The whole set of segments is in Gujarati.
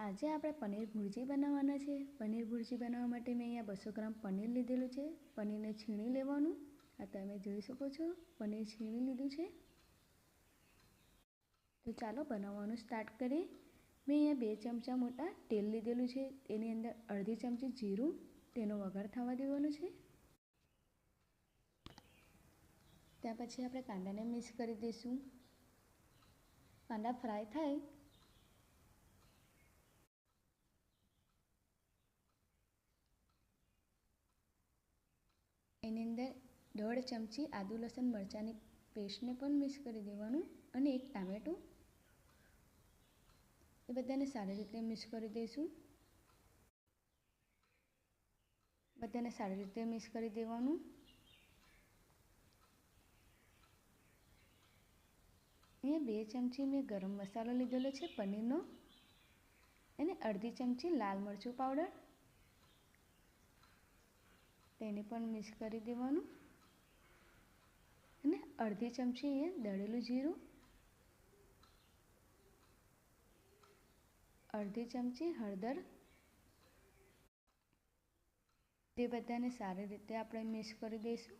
આજે આપણે પનીર ભુરજી બનાવવાના છે। પનીર ભુરજી બનાવવા માટે મેં અહીંયા 200 ગ્રામ પનીર લીધેલું છે। પનીરને છીણી લેવાનું। આ તમે જોઈ શકો છો પનીર છીણી લીધું છે। તો ચાલો બનાવવાનું સ્ટાર્ટ કરીએ। મેં અહીંયા 2 ચમચા મોટા તેલ લીધેલું છે। તેની અંદર અડધી ચમચી જીરું, તેનો વઘાર થવા દેવાનો છે। ત્યાર પછી આપણે કાંદાને મિક્સ કરી દઈશું। કાંદા ફ્રાય થાય એની અંદર 1.5 ચમચી આદુ લસણ મરચાંની પેસ્ટને પણ મિક્સ કરી દેવાનું અને 1 ટામેટું, એ બધાને સારી રીતે મિક્સ કરી દઈશું। બધાને સારી રીતે મિક્સ કરી દેવાનું। અહીંયા 2 ચમચી મેં ગરમ મસાલો લીધેલો છે પનીરનો, અને અડધી ચમચી લાલ મરચું પાવડર, તેને પણ મિક્સ કરી દેવાનું। અને અડધી ચમચી અહીંયા દળેલું જીરું, અડધી ચમચી હળદર, તે બધાને સારી રીતે આપણે મિક્સ કરી દઈશું।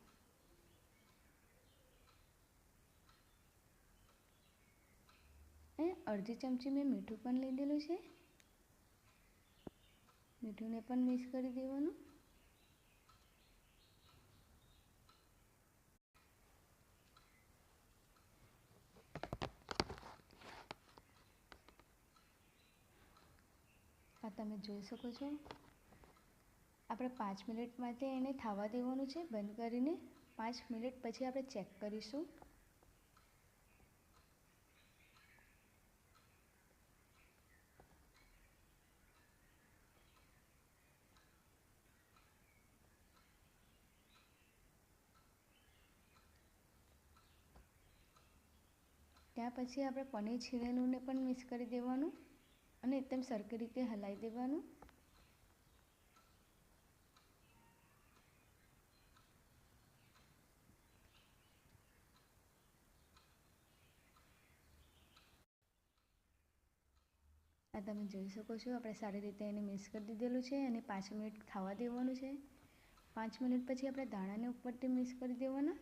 અડધી ચમચી મેં મીઠું પણ લીધેલું છે, મીઠુંને પણ મિક્સ કરી દેવાનું। આ તમે જોઈ શકો છો આપણે 5 મિનિટ માટે એને થવા દેવાનું છે બંધ કરીને। 5 મિનિટ પછી આપણે ચેક કરીશું। ત્યાર પછી આપણે પનીર છીણેલુંને પણ મિક્સ કરી દેવાનું અને એકદમ સરખી રીતે હલાવી દેવાનું। આ તમે જોઈ શકો છો આપણે સારી રીતે એને મિક્સ કરી દીધેલું છે અને 5 મિનિટ થવા દેવાનું છે। 5 મિનિટ પછી આપણે ધાણાને ઉપરથી મિક્સ કરી દેવાના।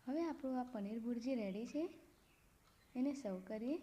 હવે આપણું આ પનીર ભુરજી રેડી છે, એને સર્વ કરીએ।